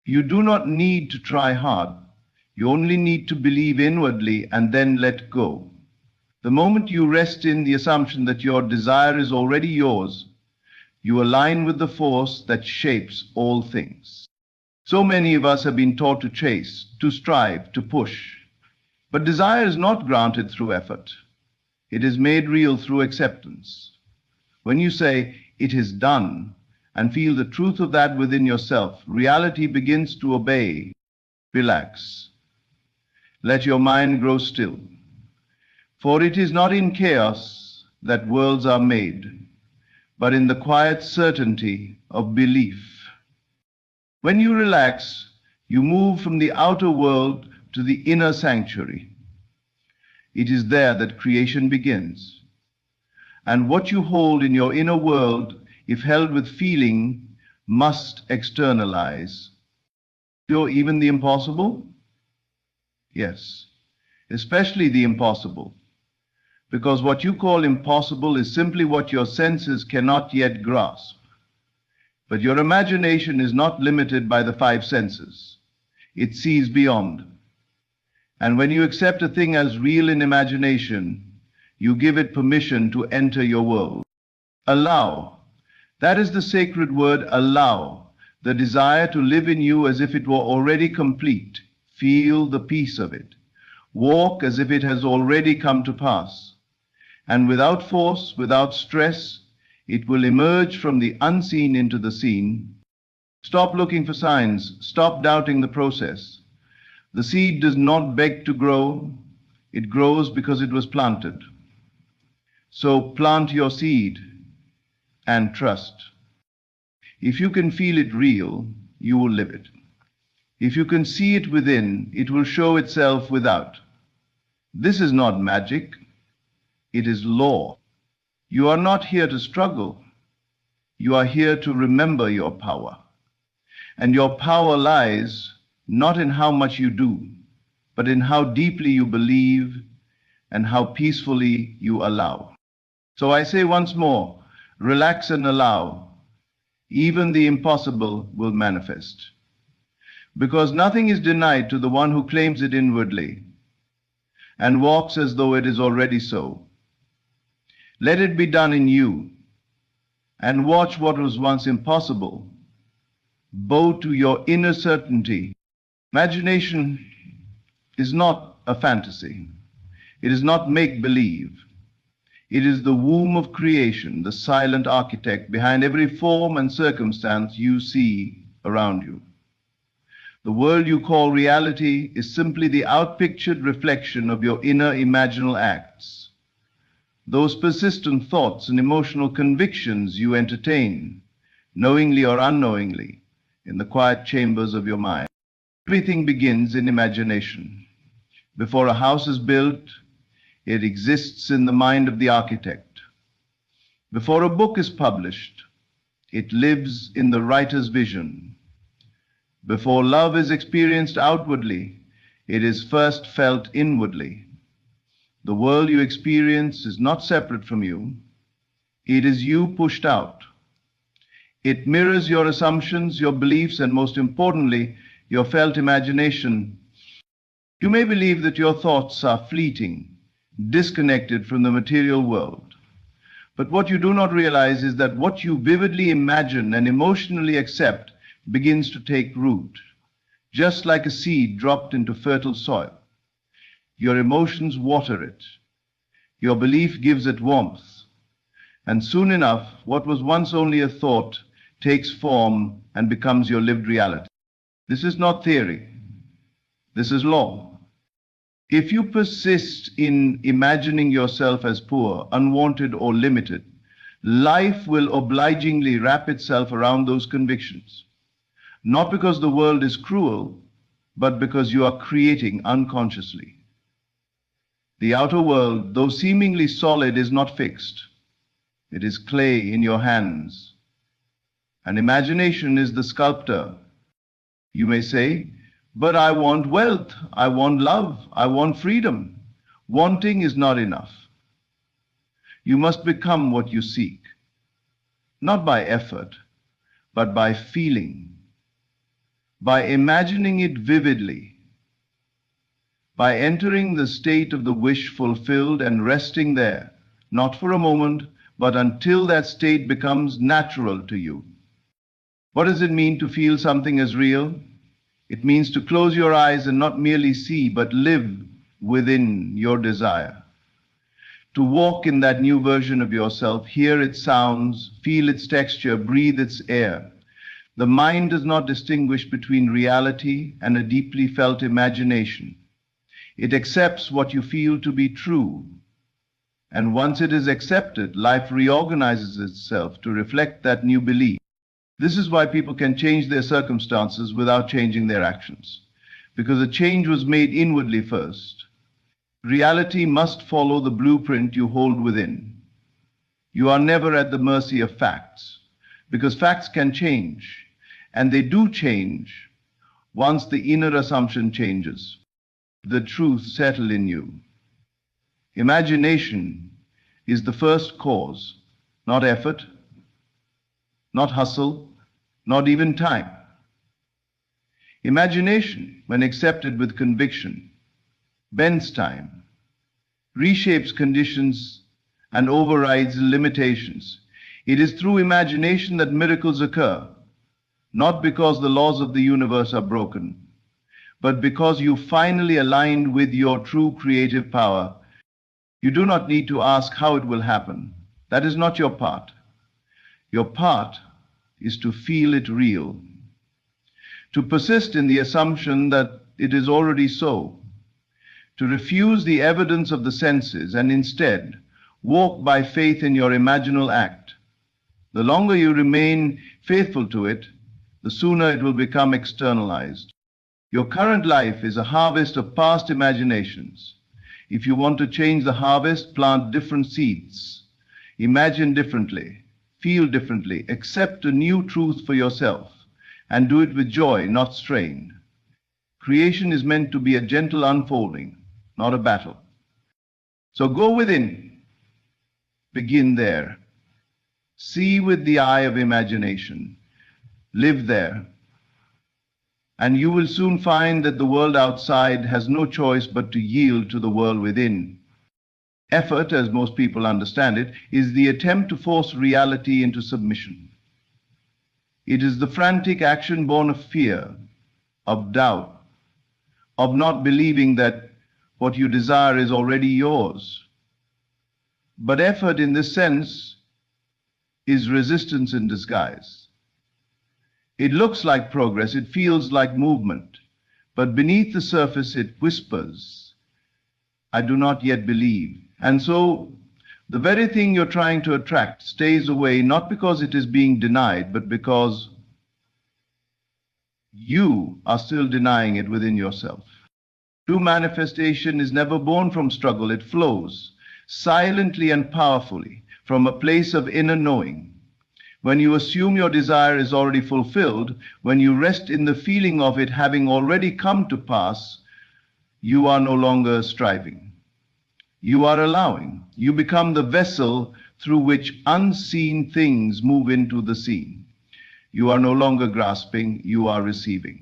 You do not need to try hard. You only need to believe inwardly and then let go. The moment you rest in the assumption that your desire is already yours, you align with the force that shapes all things. So many of us have been taught to chase, to strive, to push. But desire is not granted through effort. It is made real through acceptance. When you say, "It is done," and feel the truth of that within yourself, reality begins to obey. Relax. Let your mind grow still. For it is not in chaos that worlds are made, but in the quiet certainty of belief. When you relax, you move from the outer world to the inner sanctuary. It is there that creation begins. And what you hold in your inner world, if held with feeling, must externalize. Even the impossible? Yes, especially the impossible. Because what you call impossible is simply what your senses cannot yet grasp. But your imagination is not limited by the five senses. It sees beyond. And when you accept a thing as real in imagination, you give it permission to enter your world. Allow. That is the sacred word, allow. The desire to live in you as if it were already complete. Feel the peace of it. Walk as if it has already come to pass. And without force, without stress, it will emerge from the unseen into the seen. Stop looking for signs. Stop doubting the process. The seed does not beg to grow. It grows because it was planted. So plant your seed and trust. If you can feel it real, you will live it. If you can see it within, it will show itself without. This is not magic. It is law. You are not here to struggle. You are here to remember your power. And your power lies not in how much you do, but in how deeply you believe and how peacefully you allow. So I say once more, relax and allow. Even the impossible will manifest. Because nothing is denied to the one who claims it inwardly and walks as though it is already so. Let it be done in you, and watch what was once impossible bow to your inner certainty. Imagination is not a fantasy. It is not make-believe. It is the womb of creation, the silent architect behind every form and circumstance you see around you. The world you call reality is simply the outpictured reflection of your inner imaginal acts. Those persistent thoughts and emotional convictions you entertain, knowingly or unknowingly, in the quiet chambers of your mind. Everything begins in imagination. Before a house is built, it exists in the mind of the architect. Before a book is published, it lives in the writer's vision. Before love is experienced outwardly, it is first felt inwardly. The world you experience is not separate from you. It is you pushed out. It mirrors your assumptions, your beliefs, and most importantly, your felt imagination. You may believe that your thoughts are fleeting, disconnected from the material world. But what you do not realize is that what you vividly imagine and emotionally accept begins to take root, just like a seed dropped into fertile soil. Your emotions water it. Your belief gives it warmth. And soon enough, what was once only a thought takes form and becomes your lived reality. This is not theory. This is law. If you persist in imagining yourself as poor, unwanted, or limited, life will obligingly wrap itself around those convictions. Not because the world is cruel, but because you are creating unconsciously. The outer world, though seemingly solid, is not fixed. It is clay in your hands. And imagination is the sculptor. You may say, but I want wealth, I want love, I want freedom. Wanting is not enough. You must become what you seek, not by effort, but by feeling. by imagining it vividly, by entering the state of the wish fulfilled and resting there, not for a moment, but until that state becomes natural to you. What does it mean to feel something as real? It means to close your eyes and not merely see, but live within your desire. To walk in that new version of yourself, hear its sounds, feel its texture, breathe its air. The mind does not distinguish between reality and a deeply felt imagination. It accepts what you feel to be true. And once it is accepted, life reorganizes itself to reflect that new belief. This is why people can change their circumstances without changing their actions, because a change was made inwardly first. Reality must follow the blueprint you hold within. You are never at the mercy of facts, because facts can change, and they do change once the inner assumption changes. The truth settles in you. Imagination is the first cause, not effort, not hustle, not even time. Imagination, when accepted with conviction, bends time, reshapes conditions, and overrides limitations. It is through imagination that miracles occur, not because the laws of the universe are broken, but because you finally aligned with your true creative power. You do not need to ask how it will happen. That is not your part. Your part is to feel it real, to persist in the assumption that it is already so, to refuse the evidence of the senses and instead walk by faith in your imaginal act. The longer you remain faithful to it, the sooner it will become externalized. Your current life is a harvest of past imaginations. If you want to change the harvest, plant different seeds, imagine differently, feel differently, accept a new truth for yourself, and do it with joy, not strain. Creation is meant to be a gentle unfolding, not a battle. So go within, begin there. See with the eye of imagination, live there, and you will soon find that the world outside has no choice but to yield to the world within. Effort, as most people understand it, is the attempt to force reality into submission. It is the frantic action born of fear, of doubt, of not believing that what you desire is already yours. But effort in this sense is resistance in disguise. It looks like progress, it feels like movement, but beneath the surface it whispers, I do not yet believe. And so the very thing you're trying to attract stays away, not because it is being denied, but because you are still denying it within yourself. True manifestation is never born from struggle. It flows silently and powerfully from a place of inner knowing. When you assume your desire is already fulfilled, when you rest in the feeling of it having already come to pass, you are no longer striving. You are allowing. You become the vessel through which unseen things move into the seen. You are no longer grasping, you are receiving.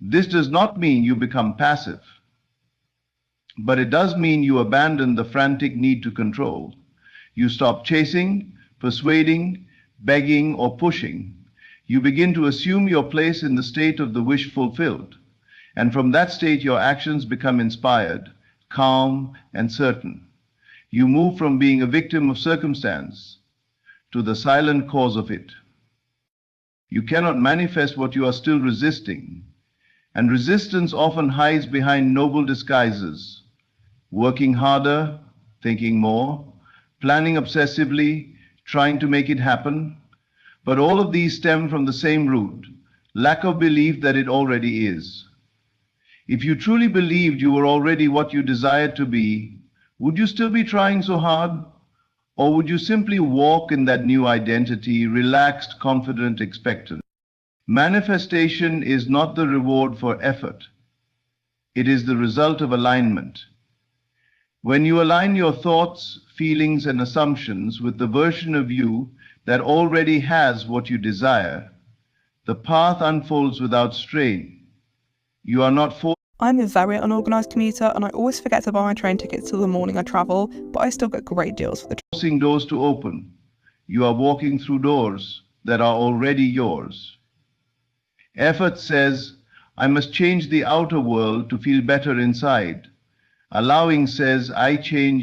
This does not mean you become passive, but it does mean you abandon the frantic need to control. You stop chasing, persuading, begging, or pushing. You begin to assume your place in the state of the wish fulfilled. And from that state, your actions become inspired, calm, and certain. You move from being a victim of circumstance to the silent cause of it. You cannot manifest what you are still resisting, and resistance often hides behind noble disguises. Working harder, thinking more, planning obsessively, trying to make it happen. But all of these stem from the same root, lack of belief that it already is. If you truly believed you were already what you desired to be, would you still be trying so hard? Or would you simply walk in that new identity, relaxed, confident, expectant? Manifestation is not the reward for effort. It is the result of alignment. When you align your thoughts, feelings, and assumptions with the version of you that already has what you desire, The path unfolds without strain. You are not forced. I'm a very unorganised commuter and I always forget to buy my train tickets till the morning I travel, but I still get great deals for the Forcing doors to open. You are walking through doors that are already yours. Effort says, I must change the outer world to feel better inside. Allowing says, I change